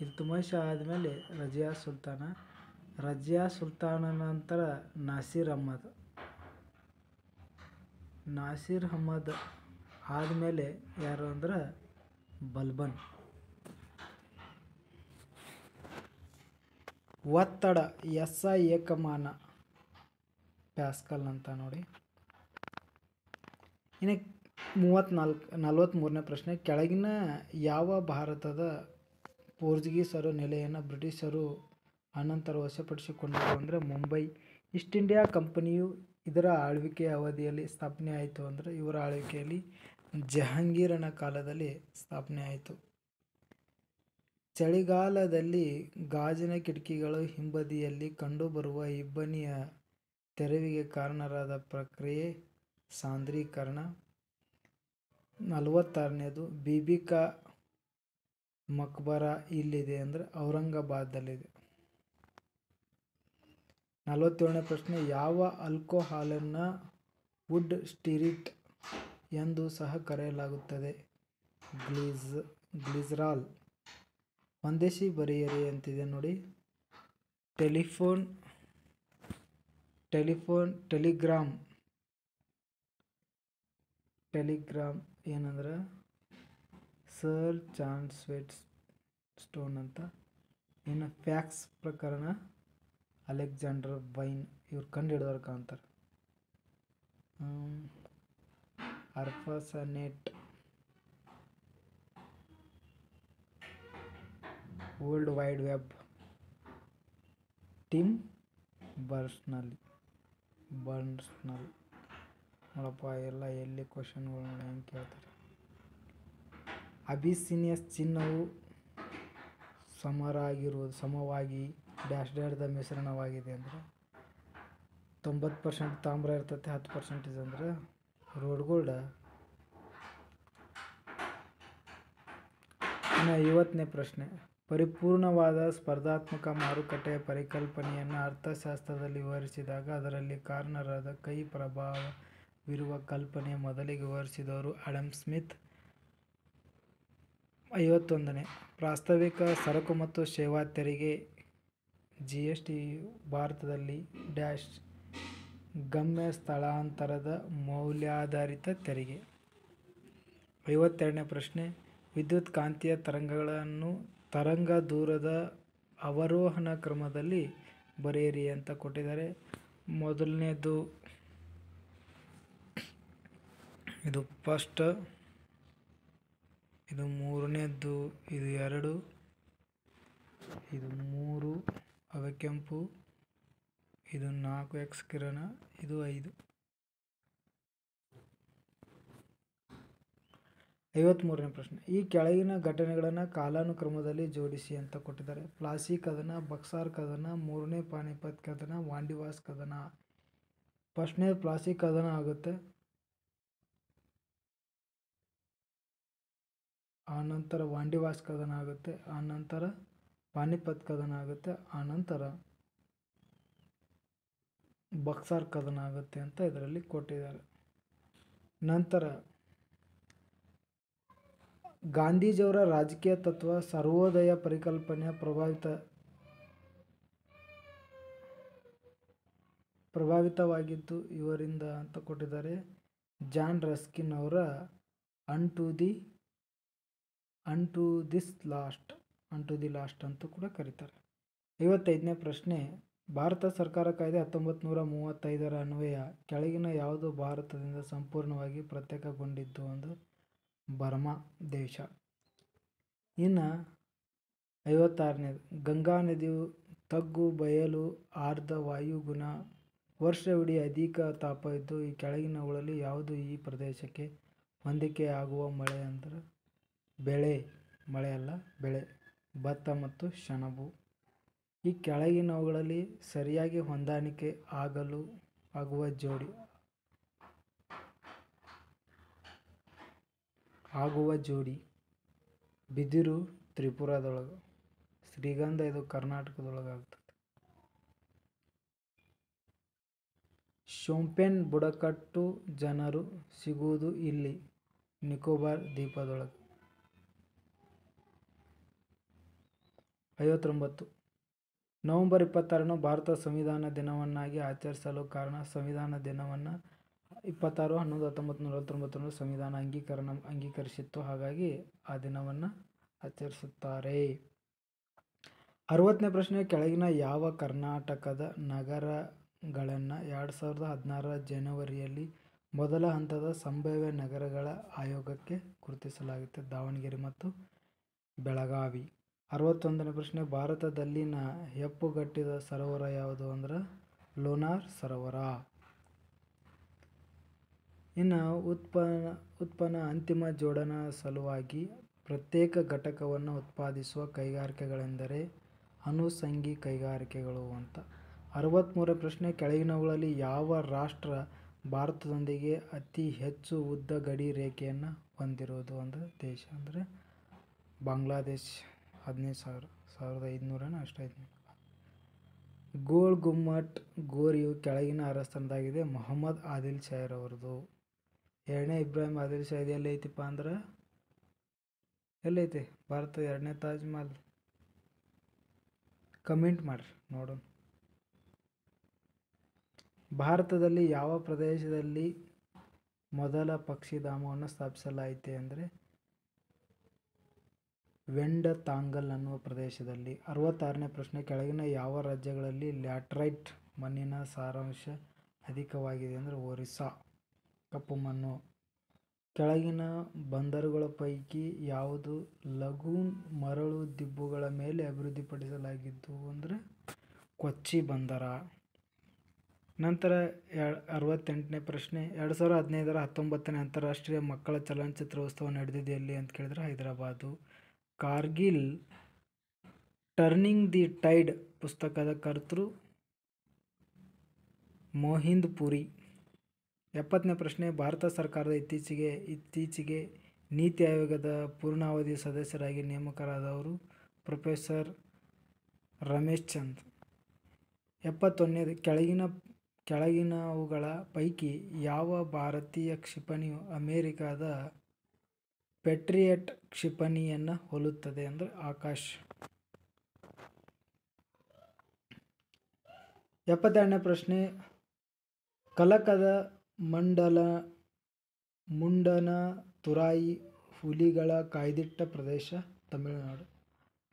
ಇಲ್ತುಮಷ್ ಆದಮೇಲೆ ರಜಿಯಾ ಸುಲ್ತಾನ ನಂತರ ನಾಸಿರ್ ಅಹಮದ್ ಆದಮೇಲೆ ಯಾರು ಅಂದ್ರೆ ಬಲ್ಬನ್. ಒತ್ತಡ SI ಏಕಮಾನ ಪ್ಯಾಸ್ಕಲ್ ಅಂತ ನೋಡಿ. ಇನ್ನು 43ನೇ ಪ್ರಶ್ನೆ, ಕೆಳಗಿನ ಯಾವ ಭಾರತದ ಪೋರ್ಚುಗೀಸರು ನೆಲೆಯನ್ನು ಬ್ರಿಟಿಷರು ಅನಂತರ ವಶಪಡಿಸಿಕೊಂಡರು ಅಂದರೆ ಮುಂಬೈ. ಈಸ್ಟ್ ಇಂಡಿಯಾ ಕಂಪನಿಯು ಇದರ ಆಳ್ವಿಕೆಯ ಅವಧಿಯಲ್ಲಿ ಸ್ಥಾಪನೆ ಆಯಿತು ಅಂದರೆ ಇವರ ಆಳ್ವಿಕೆಯಲ್ಲಿ ಜಹಾಂಗೀರನ ಕಾಲದಲ್ಲಿ ಸ್ಥಾಪನೆ ಆಯಿತು. ಚಳಿಗಾಲದಲ್ಲಿ ಗಾಜಿನ ಕಿಟಕಿಗಳು ಹಿಂಬದಿಯಲ್ಲಿ ಕಂಡುಬರುವ ಇಬ್ಬನಿಯ ತೆರವಿಗೆ ಕಾರಣರಾದ ಪ್ರಕ್ರಿಯೆ ಸಾಂದ್ರೀಕರಣ. 46ನೇದು ಬೀಬಿ ಕಾ ಮಕ್ಬರಾ ಇಲ್ಲಿದೆ ಅಂದರೆ ಔರಂಗಾಬಾದಲ್ಲಿದೆ. 47ನೇ ಪ್ರಶ್ನೆ, ಯಾವ ಆಲ್ಕೋಹಾಲನ್ನು ವುಡ್ ಸ್ಪಿರಿಟ್ ಎಂದು ಸಹ ಕರೆಯಲಾಗುತ್ತದೆ? ಗ್ಲಿಸರಾಲ್. ಒಂದೇಸಿ ಬರೆಯಿರಿ ಅಂತಿದೆ ನೋಡಿ. ಟೆಲಿಗ್ರಾಮ್ ಏನಂದ್ರೆ ಸರ್ ಜಾನ್ ಸ್ಟೋನ್ ಅಂತ. ಇನ್ನು ಫ್ಯಾಕ್ಸ್ ಪ್ರಕರಣ ಅಲೆಕ್ಸಾಂಡರ್ ವೈನ್ ಇವ್ರು ಕಂಡು ಹಿಡಿದವ್ರು ಕಾಣ್ತಾರೆ. ARPANET world wide web Tim Berners. ನೋಡಪ್ಪ ಎಲ್ಲ ಎಲ್ಲಿ ಕ್ವಶನ್ಗಳು ನೋಡಿ ಹೆಂಗೆ ಕೇಳ್ತಾರೆ. ಅಬಿಸಿನಿಯಾ ಚಿನ್ನವು ಸಮವಾಗಿ ಡ್ಯಾಶ್ದ ಮಿಶ್ರಣವಾಗಿದೆ ಅಂದರೆ 90% ತಾಮ್ರ ಇರ್ತೈತೆ, 10% ಅಂದ್ರೆ ರೋಡ್ ಗೋಲ್ಡ್. ಇನ್ನು 50ನೇ ಪ್ರಶ್ನೆ, ಪರಿಪೂರ್ಣವಾದ ಸ್ಪರ್ಧಾತ್ಮಕ ಮಾರುಕಟ್ಟೆಯ ಪರಿಕಲ್ಪನೆಯನ್ನು ಅರ್ಥಶಾಸ್ತ್ರದಲ್ಲಿ ವಿವರಿಸಿದಾಗ ಅದರಲ್ಲಿ ಕಾರಣರಾದ ಕೈ ಪ್ರಭಾವವಿರುವ ಕಲ್ಪನೆ ಮೊದಲಿಗೆ ವಿವರಿಸಿದವರು ಆಡಮ್ ಸ್ಮಿತ್. 51ನೇ, ಪ್ರಾಸ್ತಾವಿಕ ಸರಕು ಮತ್ತು ಸೇವಾ ತೆರಿಗೆ GST ಭಾರತದಲ್ಲಿ ಡ್ಯಾಶ್ ಗಮ್ಯ ಸ್ಥಳಾಂತರದ ಮೌಲ್ಯಾಧಾರಿತ ತೆರಿಗೆ. 52ನೇ ಪ್ರಶ್ನೆ, ವಿದ್ಯುತ್ ಕಾಂತೀಯ ತರಂಗಗಳನ್ನು ತರಂಗ ದೂರದ ಅವರೋಹಣ ಕ್ರಮದಲ್ಲಿ ಬರೆಯಿರಿ ಅಂತ ಕೊಟ್ಟಿದ್ದಾರೆ. ಮೊದಲನೇದು ಇದು ಫಸ್ಟ್, ಇದು ಮೂರನೇದ್ದು, ಇದು 2, ಇದು 3, ಅವೆ ಕೆಂಪು, ಇದು 4x ಕಿರಣ, ಇದು 5. 53ನೇ ಪ್ರಶ್ನೆ, ಈ ಕೆಳಗಿನ ಘಟನೆಗಳನ್ನು ಕಾಲಾನುಕ್ರಮದಲ್ಲಿ ಜೋಡಿಸಿ ಅಂತ ಕೊಟ್ಟಿದ್ದಾರೆ. ಪ್ಲಾಸಿ ಕದನ, ಬಕ್ಸಾರ್ ಕದನ, ಮೂರನೇ ಪಾನಿಪತ್ ಕದನ, ವಾಂಡಿವಾಸ್ ಕದನ. ಫಸ್ಟ್ನೇ ಪ್ಲಾಸಿ ಕದನ ಆಗುತ್ತೆ, ಆನಂತರ ವಾಂಡಿವಾಸ್ ಕದನ ಆಗುತ್ತೆ, ಆನಂತರ ಪಾನಿಪತ್ ಕದನ ಆಗುತ್ತೆ, ಆನಂತರ ಬಕ್ಸಾರ್ ಕದನ ಆಗುತ್ತೆ ಅಂತ ಇದರಲ್ಲಿ ಕೊಟ್ಟಿದ್ದಾರೆ. ನಂತರ ಗಾಂಧೀಜಿಯವರ ರಾಜಕೀಯ ತತ್ವ ಸರ್ವೋದಯ ಪರಿಕಲ್ಪನೆಯ ಪ್ರಭಾವಿತವಾಗಿದ್ದು ಇವರಿಂದ ಅಂತ ಕೊಟ್ಟಿದ್ದಾರೆ. ಜಾನ್ ರಸ್ಕಿನ್ ಅವರ ಅನ್ ಟು ದಿ ಲಾಸ್ಟ್ ಅಂತೂ ಕೂಡ ಕರೀತಾರೆ. 55ನೇ ಪ್ರಶ್ನೆ, ಭಾರತ ಸರ್ಕಾರ ಕಾಯ್ದೆ 1935ರ ಅನ್ವಯ ಕೆಳಗಿನ ಯಾವುದು ಭಾರತದಿಂದ ಸಂಪೂರ್ಣವಾಗಿ ಪ್ರತ್ಯೇಕಗೊಂಡಿದ್ದು ಅಂದರೆ ಬರ್ಮಾ ದೇಶ. ಇನ್ನು 56ನೇದು, ಗಂಗಾ ನದಿಯು ತಗ್ಗು ಬಯಲು ಆರ್ದ್ರ ವಾಯುಗುಣ ವರ್ಷವಿಡೀ ಅಧಿಕ ತಾಪ ಇದ್ದು ಈ ಕೆಳಗಿನವುಗಳಲ್ಲಿ ಯಾವುದು ಈ ಪ್ರದೇಶಕ್ಕೆ ಹೊಂದಿಕೆಯಾಗುವ ಮಳೆ ಅಂದರೆ ಮಳೆ ಅಲ್ಲ ಬೆಳೆ, ಭತ್ತ ಮತ್ತು ಸೆಣಬು. ಈ ಕೆಳಗಿನವುಗಳಲ್ಲಿ ಸರಿಯಾಗಿ ಹೊಂದಾಣಿಕೆ ಆಗುವ ಜೋಡಿ ಬಿದಿರು ತ್ರಿಪುರಾದೊಳಗೆ, ಶ್ರೀಗಂಧ ಇದು ಕರ್ನಾಟಕದೊಳಗಾಗ್ತದೆ. ಶೋಂಪೆನ್ ಬುಡಕಟ್ಟು ಜನರು ಸಿಗುವುದು ಇಲ್ಲಿ ನಿಕೋಬಾರ್ ದ್ವೀಪದೊಳಗೆ. 59 ನವೆಂಬರ್ 26ನ್ನು ಭಾರತ ಸಂವಿಧಾನ ದಿನವನ್ನಾಗಿ ಆಚರಿಸಲು ಕಾರಣ ಸಂವಿಧಾನ ದಿನವನ್ನು 26/11/1949 ಸಂವಿಧಾನ ಅಂಗೀಕರಿಸಿತ್ತು. ಹಾಗಾಗಿ ಆ ದಿನವನ್ನು ಆಚರಿಸುತ್ತಾರೆ. 60ನೇ ಪ್ರಶ್ನೆ, ಕೆಳಗಿನ ಯಾವ ಕರ್ನಾಟಕದ ನಗರಗಳನ್ನು 2016ರ ಜನವರಿಯಲ್ಲಿ ಮೊದಲ ಹಂತದ ಸಂಭಾವ್ಯ ನಗರಗಳ ಆಯೋಗಕ್ಕೆ ಗುರುತಿಸಲಾಗಿದೆ? ದಾವಣಗೆರೆ ಮತ್ತು ಬೆಳಗಾವಿ. 61ನೇ ಪ್ರಶ್ನೆ, ಭಾರತದಲ್ಲಿನ ಹೆಪ್ಪುಗಟ್ಟಿದ ಸರೋವರ ಯಾವುದು ಅಂದ್ರೆ ಲೋನಾರ್ ಸರೋವರ. ಇನ್ನು ಉತ್ಪನ್ನ ಅಂತಿಮ ಜೋಡಣಾ ಸಲುವಾಗಿ ಪ್ರತ್ಯೇಕ ಘಟಕವನ್ನು ಉತ್ಪಾದಿಸುವ ಕೈಗಾರಿಕೆಗಳೆಂದರೆ ಅನುಷಂಗಿ ಕೈಗಾರಿಕೆಗಳು ಅಂತ. 63ನೇ ಪ್ರಶ್ನೆ, ಕೆಳಗಿನವುಗಳಲ್ಲಿ ಯಾವ ರಾಷ್ಟ್ರ ಭಾರತದೊಂದಿಗೆ ಅತಿ ಹೆಚ್ಚು ಉದ್ದ ಗಡಿ ರೇಖೆಯನ್ನು ಹೊಂದಿರೋದು ಅಂದ್ರೆ ದೇಶ ಅಂದರೆ ಬಾಂಗ್ಲಾದೇಶ್ 15,500 ಅಷ್ಟು. ಗೋಲ್ ಗುಮ್ಮಟ್ ಗೋರಿಯು ಕೆಳಗಿನ ಅರಸನದಾಗಿದೆ ಮೊಹಮ್ಮದ್ ಆದಿಲ್ ಶಾಹಿರವರದು. 2ನೇ ಇಬ್ರಾಹಿಂ ಆದಿಲ್ ಶಾಹಿದ್ ಎಲ್ಲೈತಿಪ್ಪ ಅಂದ್ರೆ ಎಲ್ಲೈತಿ ಭಾರತದ 2ನೇ ತಾಜ್ ಮಹಲ್? ಕಮೆಂಟ್ ಮಾಡ್ರಿ ನೋಡೋಣ. ಭಾರತದಲ್ಲಿ ಯಾವ ಪ್ರದೇಶದಲ್ಲಿ ಮೊದಲ ಪಕ್ಷಿಧಾಮವನ್ನು ಸ್ಥಾಪಿಸಲಾಯಿತು ಅಂದರೆ ವೆಂಡತಾಂಗಲ್ ಅನ್ನುವ ಪ್ರದೇಶದಲ್ಲಿ. 66ನೇ ಪ್ರಶ್ನೆ, ಕೆಳಗಿನ ಯಾವ ರಾಜ್ಯಗಳಲ್ಲಿ ಲ್ಯಾಟರೈಟ್ ಮಣ್ಣಿನ ಸಾರಾಂಶ ಅಧಿಕವಾಗಿದೆ ಅಂದರೆ ಒರಿಸ್ಸಾ ಕಪ್ಪು ಮಣ್ಣು. ಕೆಳಗಿನ ಬಂದರುಗಳ ಪೈಕಿ ಯಾವುದು ಲಗೂನ್ ಮರಳು ದಿಬ್ಬಗಳ ಮೇಲೆ ಅಭಿವೃದ್ಧಿಪಡಿಸಲಾಗಿದ್ದು ಅಂದರೆ ಕೊಚ್ಚಿ ಬಂದರ. ನಂತರ 68ನೇ ಪ್ರಶ್ನೆ, 2015-19 ಅಂತಾರಾಷ್ಟ್ರೀಯ ಮಕ್ಕಳ ಚಲನಚಿತ್ರೋತ್ಸವ ನಡೆದಿದೆ ಎಲ್ಲಿ ಅಂತ ಕೇಳಿದ್ರೆ Hyderabad. Kargil turning the tide ಪುಸ್ತಕದ ಕರ್ತೃ ಮೋಹಿಂದ್ ಪುರಿ. 70ನೇ ಪ್ರಶ್ನೆ, ಭಾರತ ಸರ್ಕಾರದ ಇತ್ತೀಚೆಗೆ ನೀತಿ ಆಯೋಗದ ಪೂರ್ಣಾವಧಿ ಸದಸ್ಯರಾಗಿ ನೇಮಕರಾದವರು ಪ್ರೊಫೆಸರ್ ರಮೇಶ್ ಚಂದ್. 71ನೇದು, ಕೆಳಗಿನವುಗಳ ಪೈಕಿ ಯಾವ ಭಾರತೀಯ ಕ್ಷಿಪಣಿಯು ಅಮೆರಿಕಾದ ಪೇಟ್ರಿಯಟ್ ಕ್ಷಿಪಣಿಯನ್ನು ಹೋಲುತ್ತದೆ ಅಂದರೆ ಆಕಾಶ್. 72ನೇ ಪ್ರಶ್ನೆ, ಕಲಕದ ಮುಂಡನ ತುರಾಯಿ ಹುಲಿಗಳ ಕಾಯ್ದಿಟ್ಟ ಪ್ರದೇಶ ತಮಿಳುನಾಡು.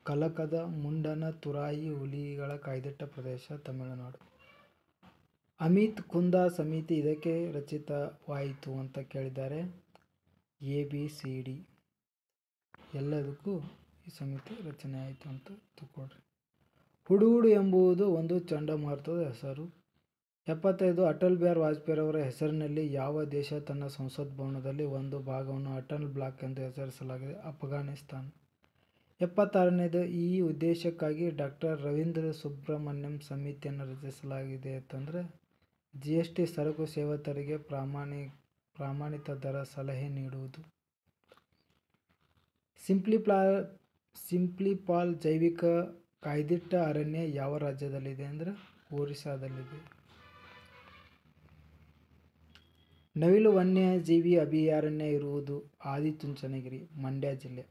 ಕಲಕದ ಮುಂಡನ ತುರಾಯಿ ಹುಲಿಗಳ ಕಾಯ್ದಿಟ್ಟ ಪ್ರದೇಶ ತಮಿಳುನಾಡು. ಅಮಿತ್ ಕುಂದ ಸಮಿತಿ ಇದಕ್ಕೆ ರಚಿತವಾಯಿತು ಅಂತ ಕೇಳಿದ್ದಾರೆ. ABCD ಎಲ್ಲದಕ್ಕೂ ಈ ಸಮಿತಿ ರಚನೆ ಆಯಿತು ಅಂತ ತಿಳ್ಕೊಳ್ರಿ. ಹುಡುಹುಡು ಎಂಬುದು ಒಂದು ಚಂಡಮಾರುತದ ಹೆಸರು. 75, ಅಟಲ್ ಬಿಹಾರಿ ವಾಜಪೇಯಿರವರ ಹೆಸರಿನಲ್ಲಿ ಯಾವ ದೇಶ ತನ್ನ ಸಂಸತ್ ಭವನದಲ್ಲಿ ಒಂದು ಭಾಗವನ್ನು ಅಟಲ್ ಬ್ಲಾಕ್ ಎಂದು ಹೆಸರಿಸಲಾಗಿದೆ? ಅಫ್ಘಾನಿಸ್ತಾನ. 76ನೇದು, ಈ ಉದ್ದೇಶಕ್ಕಾಗಿ ಡಾಕ್ಟರ್ ರವೀಂದ್ರ ಸುಬ್ರಹ್ಮಣ್ಯಂ ಸಮಿತಿಯನ್ನು ರಚಿಸಲಾಗಿದೆ ಅಂತಂದರೆ GST ಸರಕು ಸೇವಾ ತೆರಿಗೆ ಪ್ರಮಾಣಿತ ದರ ಸಲಹೆ ನೀಡುವುದು. ಸಿಂಪ್ಲಿಪಾಲ್ ಜೈವಿಕ ಕಾಯ್ದಿಟ್ಟ ಅರಣ್ಯ ಯಾವ ರಾಜ್ಯದಲ್ಲಿದೆ ಅಂದರೆ ಒರಿಸ್ಸಾದಲ್ಲಿದೆ. ನವಿಲು ವನ್ಯಜೀವಿ ಅಭಯಾರಣ್ಯ ಇರುವುದು ಆದಿಚುಂಚನಗಿರಿ, ಮಂಡ್ಯ ಜಿಲ್ಲೆ.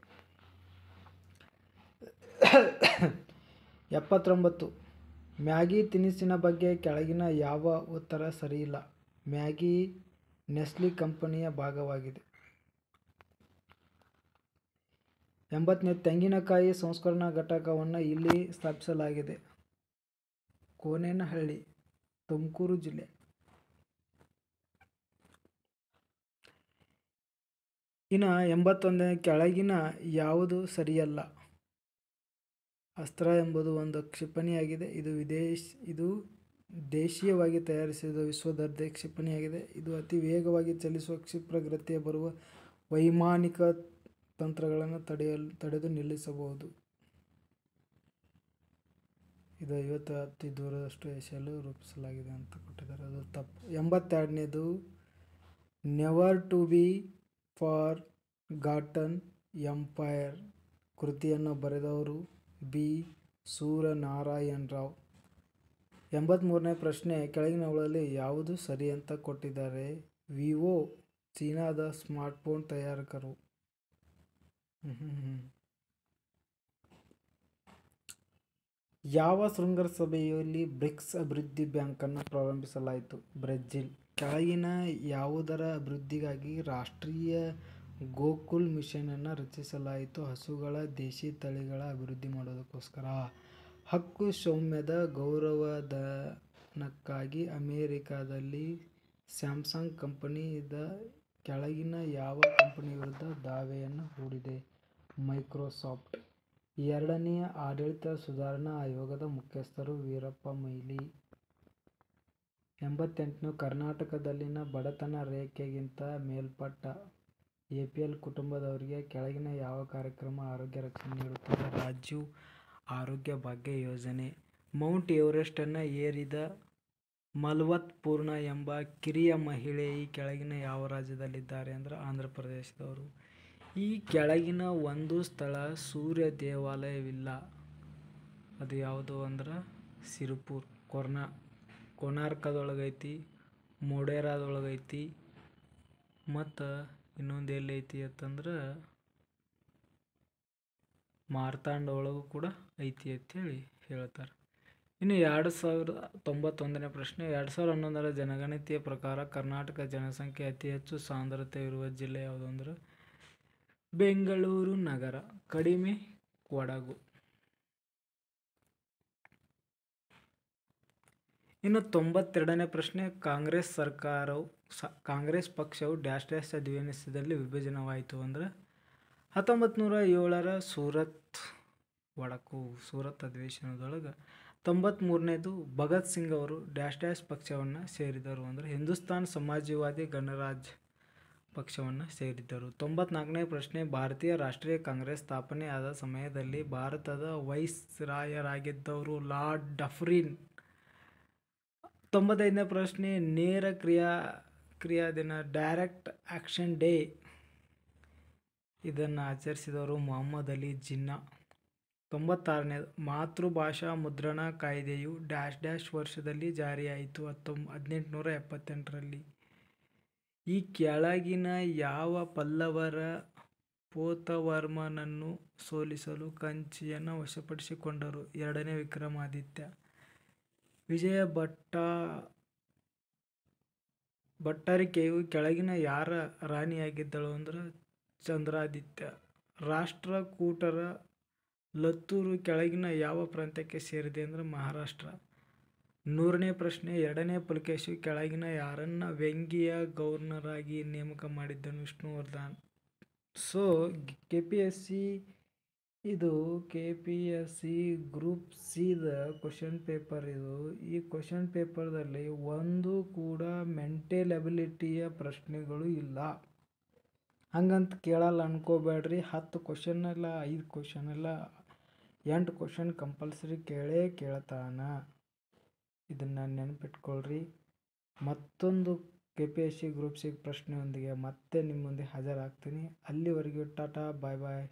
79, ಮ್ಯಾಗಿ ತಿನಿಸಿನ ಬಗ್ಗೆ ಕೆಳಗಿನ ಯಾವ ಉತ್ತರ ಸರಿಯಿಲ್ಲ? ಮ್ಯಾಗಿ ನೆಸ್ಲೆ ಕಂಪನಿಯ ಭಾಗವಾಗಿದೆ. 80ನೇ, ತೆಂಗಿನಕಾಯಿ ಸಂಸ್ಕರಣಾ ಘಟಕವನ್ನು ಇಲ್ಲಿ ಸ್ಥಾಪಿಸಲಾಗಿದೆ. ಕೋನೇನಹಳ್ಳಿ, ತುಮಕೂರು ಜಿಲ್ಲೆ. ಇನ್ನು 81ನೇ, ಕೆಳಗಿನ ಯಾವುದು ಸರಿಯಲ್ಲ? ಅಸ್ತ್ರ ಎಂಬುದು ಒಂದು ಕ್ಷಿಪಣಿಯಾಗಿದೆ. ಇದು ದೇಶೀಯವಾಗಿ ತಯಾರಿಸಿದ ವಿಶ್ವದರ್ಜೆ ಕ್ಷಿಪಣಿಯಾಗಿದೆ. ಇದು ಅತಿ ವೇಗವಾಗಿ ಚಲಿಸುವ ಕ್ಷಿಪ್ರಗತಿಯ ಬರುವ ವೈಮಾನಿಕ ತಂತ್ರಗಳನ್ನು ತಡೆದು ನಿಲ್ಲಿಸಬಹುದು. ಇದು 50 ಅತಿ ದೂರದಷ್ಟು ಎಸೆಯಲು ರೂಪಿಸಲಾಗಿದೆ ಅಂತ ಕೊಟ್ಟಿದ್ದಾರೆ, ಅದು ತಪ್ಪು. 82ನೇದು, never to be forgotten empire ಕೃತಿಯನ್ನು ಬರೆದವರು ಬಿ. ಸೂರ್ಯನಾರಾಯಣ ರಾವ್. 83ನೇ ಪ್ರಶ್ನೆ, ಕೆಳಗಿನವುಗಳಲ್ಲಿ ಯಾವುದು ಸರಿ ಅಂತ ಕೊಟ್ಟಿದ್ದಾರೆ? ವಿವೋ ಚೀನಾದ ಸ್ಮಾರ್ಟ್ಫೋನ್ ತಯಾರಕರು. ಯಾವ ಶೃಂಗಸಭೆಯಲ್ಲಿ ಬ್ರಿಕ್ಸ್ ಅಭಿವೃದ್ಧಿ ಬ್ಯಾಂಕನ್ನು ಪ್ರಾರಂಭಿಸಲಾಯಿತು? ಬ್ರೆಜಿಲ್. ಕೆಳಗಿನ ಯಾವುದರ ಅಭಿವೃದ್ಧಿಗಾಗಿ ರಾಷ್ಟ್ರೀಯ ಗೋಕುಲ್ ಮಿಷನನ್ನು ರಚಿಸಲಾಯಿತು? ಹಸುಗಳ ದೇಶಿ ತಳಿಗಳ ಅಭಿವೃದ್ಧಿ ಮಾಡೋದಕ್ಕೋಸ್ಕರ. ಹಕ್ಕುಸ್ವಾಮ್ಯದ ಗೌರವಧನಕ್ಕಾಗಿ ಅಮೆರಿಕಾದಲ್ಲಿ ಸ್ಯಾಮ್ಸಂಗ್ ಕಂಪನಿ ಕೆಳಗಿನ ಯಾವ ಕಂಪನಿ ವಿರುದ್ಧ ದಾವೆಯನ್ನು ಹೂಡಿದೆ? ಮೈಕ್ರೋಸಾಫ್ಟ್. ಎರಡನೇ ಆಡಳಿತ ಸುಧಾರಣಾ ಆಯೋಗದ ಮುಖ್ಯಸ್ಥರು ವೀರಪ್ಪ ಮೊಯ್ಲಿ. 88 ಕರ್ನಾಟಕದಲ್ಲಿನ ಬಡತನ ರೇಖೆಗಿಂತ ಮೇಲ್ಪಟ್ಟ APL ಕುಟುಂಬದವರಿಗೆ ಕೆಳಗಿನ ಯಾವ ಕಾರ್ಯಕ್ರಮ ಆರೋಗ್ಯ ರಕ್ಷಣೆ ನೀಡುತ್ತದೆ? ರಾಜೀವ್ ಆರೋಗ್ಯ ಭಾಗ್ಯ ಯೋಜನೆ. ಮೌಂಟ್ ಎವರೆಸ್ಟನ್ನು ಏರಿದ ಮಲ್ವತ್ ಪೂರ್ಣ ಎಂಬ ಕಿರಿಯ ಮಹಿಳೆ ಈ ಕೆಳಗಿನ ಯಾವ ರಾಜ್ಯದಲ್ಲಿದ್ದಾರೆ ಅಂದ್ರೆ ಆಂಧ್ರ ಪ್ರದೇಶದವರು. ಈ ಕೆಳಗಿನ ಒಂದು ಸ್ಥಳ ಸೂರ್ಯ ದೇವಾಲಯವಿಲ್ಲ, ಅದು ಯಾವುದು ಅಂದ್ರೆ ಸಿರುಪುರ್, ಕೋನಾರ್ಕದೊಳಗೈತಿ, ಮೊಢೇರಾದೊಳಗೈತಿ, ಮತ್ತು ಇನ್ನೊಂದು ಎಲ್ಲೈತಿ ಅಂತಂದ್ರೆ ಮಾರ್ತಾಂಡ ಒಳಗೂ ಕೂಡ ಐತಿ ಅಂತೇಳಿ ಹೇಳ್ತಾರೆ. ಇನ್ನು 2091ನೇ ಪ್ರಶ್ನೆ, 2011ರ ಜನಗಣತಿಯ ಪ್ರಕಾರ ಕರ್ನಾಟಕ ಜನಸಂಖ್ಯೆ ಅತಿ ಹೆಚ್ಚು ಸಾಂದ್ರತೆ ಇರುವ ಜಿಲ್ಲೆ ಯಾವುದು ಅಂದ್ರೆ ಬೆಂಗಳೂರು ನಗರ, ಕಡಿಮೆ ಕೊಡಗು. ಇನ್ನು 92ನೇ ಪ್ರಶ್ನೆ, ಕಾಂಗ್ರೆಸ್ ಪಕ್ಷವು ಡ್ಯಾಶ್ ಅಧಿವೇಶನದಲ್ಲಿ ವಿಭಜನವಾಯಿತು ಅಂದ್ರೆ 1907ರ ಸೂರತ್ ಅಧಿವೇಶನದೊಳಗೆ. 93ನೇದು, ಭಗತ್ ಸಿಂಗ್ ಅವರು ಡ್ಯಾಶ್ ಪಕ್ಷವನ್ನು ಸೇರಿದರು ಅಂದ್ರೆ ಹಿಂದೂಸ್ತಾನ್ ಸಮಾಜವಾದಿ ಗಣರಾಜ್ಯ ಪಕ್ಷವನ್ನು ಸೇರಿದ್ದರು. 94ನೇ ಪ್ರಶ್ನೆ, ಭಾರತೀಯ ರಾಷ್ಟ್ರೀಯ ಕಾಂಗ್ರೆಸ್ ಸ್ಥಾಪನೆ ಆದ ಸಮಯದಲ್ಲಿ ಭಾರತದ ವೈಸ್ ರಾಯರಾಗಿದ್ದವರು ಲಾರ್ಡ್ ಡಫರಿನ್. 95ನೇ ಪ್ರಶ್ನೆ, ನೇರ ಕ್ರಿಯಾ ದಿನ ಡೈರೆಕ್ಟ್ ಆಕ್ಷನ್ ಡೇ ಇದನ್ನು ಆಚರಿಸಿದವರು ಮೊಹಮ್ಮದ್ ಅಲಿ ಜಿನ್ನಾ. 96ನೇದು, ಮಾತೃಭಾಷಾ ಮುದ್ರಣ ಕಾಯ್ದೆಯು ಡ್ಯಾಶ್ ವರ್ಷದಲ್ಲಿ ಜಾರಿಯಾಯಿತು? 1878ರಲ್ಲಿ. ಈ ಕೆಳಗಿನ ಯಾವ ಪಲ್ಲವರ ಪೋತವರ್ಮನನ್ನು ಸೋಲಿಸಲು ಕಂಚಿಯನ್ನು ವಶಪಡಿಸಿಕೊಂಡರು? ಎರಡನೇ ವಿಕ್ರಮಾದಿತ್ಯ. ವಿಜಯ ಭಟ್ಟರಿಕೆಯು ಕೆಳಗಿನ ಯಾರ ರಾಣಿಯಾಗಿದ್ದಳು ಅಂದ್ರೆ ಚಂದ್ರಾದಿತ್ಯ. ರಾಷ್ಟ್ರಕೂಟರ ಲತ್ತೂರು ಕೆಳಗಿನ ಯಾವ ಪ್ರಾಂತ್ಯಕ್ಕೆ ಸೇರಿದೆ ಅಂದ್ರೆ ಮಹಾರಾಷ್ಟ್ರ. 100ನೇ ಪ್ರಶ್ನೆ, ಎರಡನೇ ಪುಲಕೇಶಿ ಕೆಳಗಿನ ಯಾರನ್ನ ವ್ಯಂಗ್ಯ ಗವರ್ನರ್ ಆಗಿ ನೇಮಕ ಮಾಡಿದ್ದನು? ವಿಷ್ಣುವರ್ಧನ್. ಸೊ KPSC ಗ್ರೂಪ್ ಸಿದ ಕ್ವಶನ್ ಪೇಪರ್ ಇದು. ಈ ಕ್ವಶನ್ ಪೇಪರ್ದಲ್ಲಿ ಒಂದು ಕೂಡ ಮೆಂಟಲ್ ಎಬಿಲಿಟಿಯ ಪ್ರಶ್ನೆಗಳು ಇಲ್ಲ. ಹಂಗಂತ ಕೇಳಲ್ಲ ಅನ್ಕೋಬೇಡ್ರಿ. 10 ಕ್ವಶನ್ ಇಲ್ಲ, 5 ಕ್ವಶನ್ ಇಲ್ಲ, 8 ಕ್ವಶನ್ ಕಂಪಲ್ಸರಿ ಕೇಳ್ತಾನ. ಇದನ್ನು ನೆನಪಿಟ್ಕೊಳ್ರಿ. ಮತ್ತೊಂದು KPSC ಗ್ರೂಪ್ ಸಿ ಪ್ರಶ್ನೆಯೊಂದಿಗೆ ಮತ್ತೆ ನಿಮ್ಮ ಮುಂದೆ ಹಾಜರಾಗ್ತೀನಿ. ಅಲ್ಲಿವರೆಗೂ ಟಾಟಾ, ಬಾಯ್ ಬಾಯ್,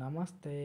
ನಮಸ್ತೆ.